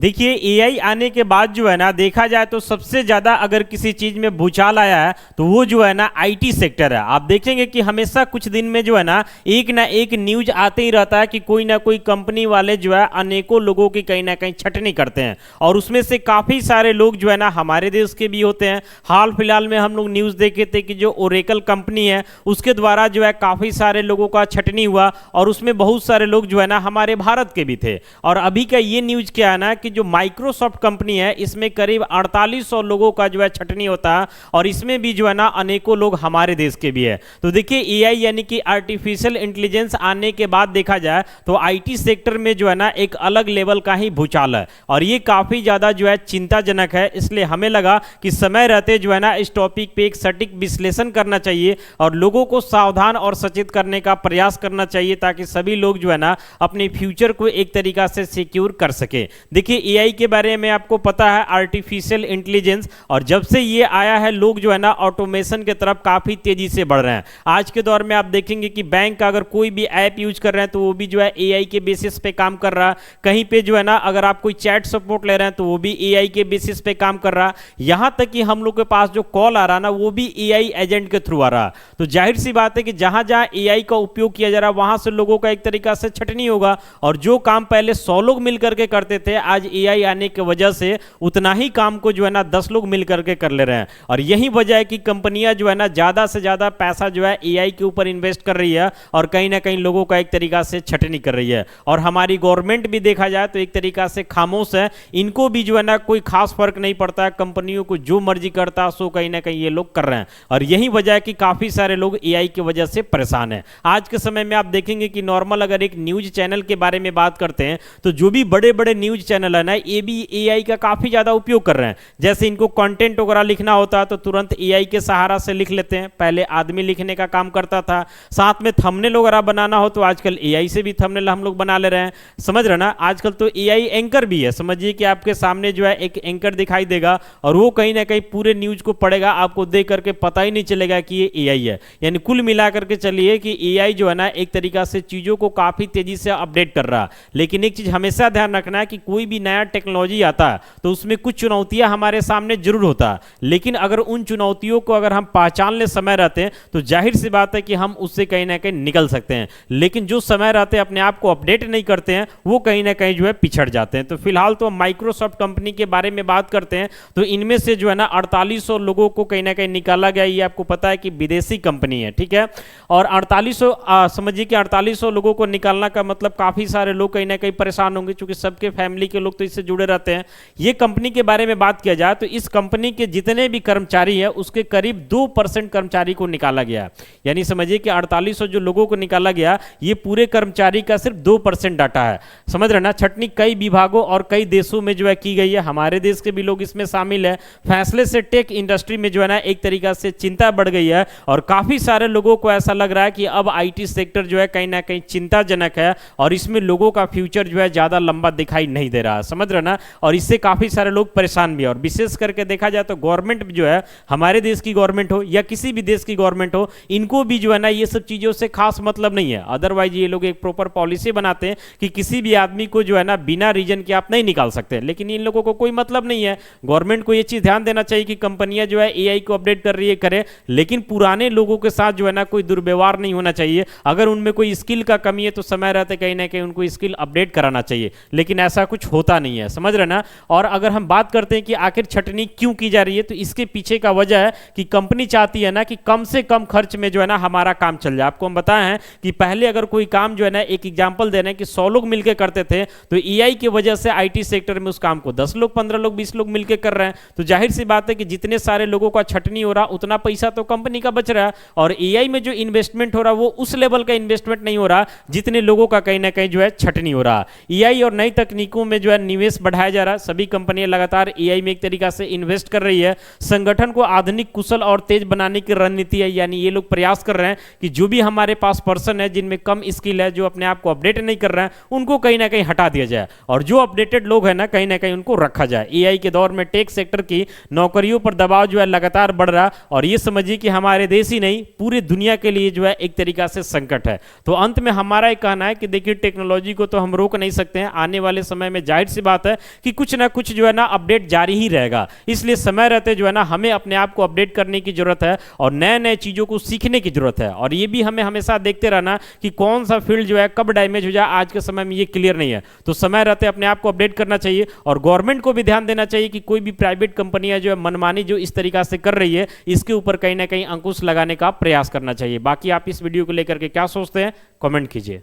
देखिए एआई आने के बाद जो है ना देखा जाए तो सबसे ज़्यादा अगर किसी चीज़ में भूचाल आया है तो वो जो है ना आईटी सेक्टर है। आप देखेंगे कि हमेशा कुछ दिन में जो है ना एक न्यूज आते ही रहता है कि कोई ना कोई कंपनी वाले जो है अनेकों लोगों की कहीं ना कहीं छटनी करते हैं और उसमें से काफ़ी सारे लोग जो है ना हमारे देश के भी होते हैं। हाल फिलहाल में हम लोग न्यूज़ देखे थे कि जो ओरेकल कंपनी है उसके द्वारा जो है काफ़ी सारे लोगों का छटनी हुआ और उसमें बहुत सारे लोग जो है ना हमारे भारत के भी थे। और अभी का ये न्यूज क्या है ना कि जो माइक्रोसॉफ्ट कंपनी है इसमें करीब 4800 लोगों का जो है छटनी होता है और इसमें भी जो है ना अनेकों लोग हमारे देश के भी है। तो देखिए एआई यानी कि आर्टिफिशियल इंटेलिजेंस आने के बाद देखा जाए तो आईटी सेक्टर में जो है ना एक अलग लेवल का ही भूचाल है और ये काफी ज्यादा जो है चिंताजनक है। इसलिए हमें लगा कि समय रहते जो है ना इस टॉपिक पे एक सटीक विश्लेषण करना चाहिए और लोगों को सावधान और सचेत करने का प्रयास करना चाहिए ताकि सभी लोग जो है ना अपने फ्यूचर को एक तरीका से सिक्योर कर सके। देखिए एआई के बारे में आपको पता है आर्टिफिशियल इंटेलिजेंस, और जब से ये आया है लोग जो है ना ऑटोमेशन की तरफ काफी तेजी से बढ़ रहे हैं। आज के दौर में आप देखेंगे कि बैंक का अगर कोई भी ऐप यूज कर रहे हैं तो वो भी जो है एआई के बेसिस पे काम कर रहा है। कहीं पे जो है ना अगर आप कोई चैट सपोर्ट ले रहे हैं तो वो भी एआई के बेसिस पे काम कर रहा है। यहां तक कि हम लोग के पास जो कॉल आ रहा है ना वो भी एआई एजेंट के थ्रू आ रहा है। तो जाहिर सी बात है कि जहां जहां एआई का उपयोग किया जा रहा है वहां से लोगों का एक तरीका से छटनी होगा और जो काम पहले 100 लोग मिलकर के करते थे आज एआई आने की वजह से उतना ही काम को जो है ना 10 लोग मिलकर के कर ले रहे हैं। और यही वजह है कि कंपनियां जो है ना ज्यादा से ज्यादा पैसा जो है एआई के ऊपर इन्वेस्ट कर रही है और कहीं ना कहीं लोगों का एक तरीका से छटनी कर रही है। और हमारी गवर्नमेंट भी देखा जाए तो एक तरीका से खामोश है, इनको भी जो है ना कोई खास फर्क नहीं पड़ता है, कंपनियों को जो मर्जी करता सो कहीं ना कहीं ये लोग कर रहे हैं। और यही वजह है कि काफी सारे लोग एआई की वजह से परेशान है। आज के समय में आप देखेंगे कि नॉर्मल अगर एक न्यूज चैनल के बारे में बात करते हैं तो जो भी बड़े बड़े न्यूज चैनल है ना ये भी एआई का काफी ज्यादा उपयोग कर रहे हैं। जैसे इनको कंटेंट वगैरह लिखना होता है तो तुरंत एआई के सहारा से लिख लेते हैं, पहले आदमी लिखने का काम करता था। साथ में थंबनेल वगैरह बनाना हो तो आजकल एआई से भी थंबनेल हम लोग बना ले रहे हैं, समझ रहे ना। आजकल तो एआई एंकर भी है, समझिए कि आपके सामने जो है एक एंकर दिखाई देगा और वो कहीं ना कहीं पूरे न्यूज को पढ़ेगा, आपको देख करके पता ही नहीं चलेगा कि ये एआई है। यानी कुल मिलाकर के चलिए कि एआई जो है ना एक तरीका से चीजों को काफी तेजी से अपडेट कर रहा है। लेकिन एक चीज हमेशा ध्यान रखना है कि कोई भी नया टेक्नोलॉजी आता है तो उसमें कुछ चुनौतियां हमारे सामने जरूर होता है, लेकिन अगर उन चुनौतियों को अगर हम पहचान ले समय रहते हैं तो जाहिर सी बात है कि हम उससे कहीं ना कहीं निकल सकते हैं। लेकिन जो समय रहते हैं अपने आप को अपडेट नहीं करते हैं वो कहीं ना कहीं जो है पिछड़ जाते हैं। तो फिलहाल तो माइक्रोसॉफ्ट कंपनी के बारे में बात करते हैं तो इनमें से जो है ना 4800 लोगों को कहीं ना कहीं निकाला गया। ये आपको पता है कि विदेशी कंपनी है, ठीक है। और 4800 समझिए कि 4800 लोगों को निकालना का मतलब काफी सारे लोग कहीं ना कहीं परेशान होंगे क्योंकि सबके फैमिली के लोग तो इससे जुड़े रहते हैं। ये कंपनी के बारे में बात किया जाए तो इस कंपनी के जितने भी कर्मचारी है उसके करीब 2% कर्मचारी को निकाला गया। यानी समझिए कि 4800 जो लोगों को निकाला गया ये पूरे कर्मचारी का सिर्फ 2% डाटा है, समझ रहे ना। छटनी कई विभागों और कई देशों में जो है की गई है, हमारे देश के भी लोग इसमें शामिल है। फैसले से टेक इंडस्ट्री में जो है ना एक तरीका से चिंता बढ़ गई है और काफी सारे लोगों को ऐसा लग रहा है कि अब आईटी सेक्टर जो है कहीं ना कहीं चिंताजनक है और इसमें लोगों का फ्यूचर जो है ज्यादा लंबा दिखाई नहीं दे रहा, समझ रहे ना। और इससे काफी सारे लोग परेशान भी है और विशेष करके देखा जाए तो गवर्नमेंट जो है हमारे देश की गवर्नमेंट हो या किसी भी देश की गवर्नमेंट हो इनको भी जो है ना ये सब चीजों से खास मतलब नहीं है। अदरवाइज ये लोग एक प्रॉपर पॉलिसी बनाते हैं कि किसी भी आदमी को जो है ना बिना रीजन के आप नहीं निकाल सकते, लेकिन इन लोगों को कोई मतलब नहीं है। गवर्नमेंट को ये चीज ध्यान देना चाहिए कि कंपनियां जो है एआई को अपडेट कर रही है करे, लेकिन पुराने लोगों के साथ जो है ना कोई दुर्व्यवहार नहीं होना चाहिए। अगर उनमें कोई स्किल का कमी है तो समय रहते कहीं ना कहीं उनको स्किल अपडेट कराना चाहिए, लेकिन ऐसा कुछ होता नहीं है, समझ रहे ना। और अगर हम बात करते हैं कि आखिर छटनी क्यों की जा रही है तो इसके पीछे का वजह है कि कंपनी चाहती है ना कि कम से कम खर्च में जो है ना हमारा काम चल जाए। आपको हम बताए हैं कि पहले अगर कोई काम जो है ना एक एग्जांपल दे रहे हैं कि 100 लोग मिलकर करते थे तो एआई की वजह से आईटी सेक्टर में उस काम को 10 लोग 15 लोग 20 लोग मिलकर कर रहे हैं। तो जाहिर सी बात है कि जितने सारे लोगों का छटनी हो रहा उतना पैसा तो कंपनी का बच रहा है और एआई में जो इन्वेस्टमेंट हो रहा वो उस लेवल का इन्वेस्टमेंट नहीं हो रहा जितने लोगों का कहीं ना कहीं जो है छटनी हो रहा। एआई और नई तकनीकों में जो है निवेश बढ़ाया जा रहा है, सभी कंपनियां लगातार एआई में एक तरीका से इन्वेस्ट कर रही है। संगठन को आधुनिक कुशल और तेज बनाने की रणनीति है, यानी ये लोग प्रयास कर रहे हैं कि जो भी हमारे पास पर्सन है जिनमें कम स्किल है, जो अपने आप को अपडेट नहीं कर रहे हैं, उनको कहीं ना कहीं हटा दिया जाए और जो अपडेटेड लोग हैं ना कहीं ना कहीं उनको रखा जाए। एआई के दौर में टेक सेक्टर की नौकरियों पर दबाव जो है लगातार बढ़ रहा और ये समझिए कि हमारे देश ही नहीं पूरी दुनिया के लिए जो है एक तरीका से संकट है। तो अंत में हमारा एक कहना है कि देखिए टेक्नोलॉजी को तो हम रोक नहीं सकते हैं, आने वाले समय में जाहिर सी बात है कि कुछ ना कुछ जो है ना अपडेट जारी ही रहेगा। इसलिए समय रहते जो है ना हमें अपने आप को अपडेट करने की जरूरत है और नए नए चीज़ों को सीखने की जरूरत है। और ये भी हमें हमेशा देखते रहना कि कौन सा फील्ड जो है कब डैमेज हो जाए, आज के समय में ये क्लियर नहीं है। तो समय रहते अपने आप को अपडेट करना चाहिए और गवर्नमेंट को भी ध्यान देना चाहिए कि कोई भी प्राइवेट कंपनियां जो है मनमानी जो इस तरीका से कर रही है, इसके ऊपर कहीं ना कहीं अंकुश लगाने का प्रयास करना चाहिए। बाकी आप इस वीडियो को लेकर के क्या सोचते हैं, कमेंट कीजिए।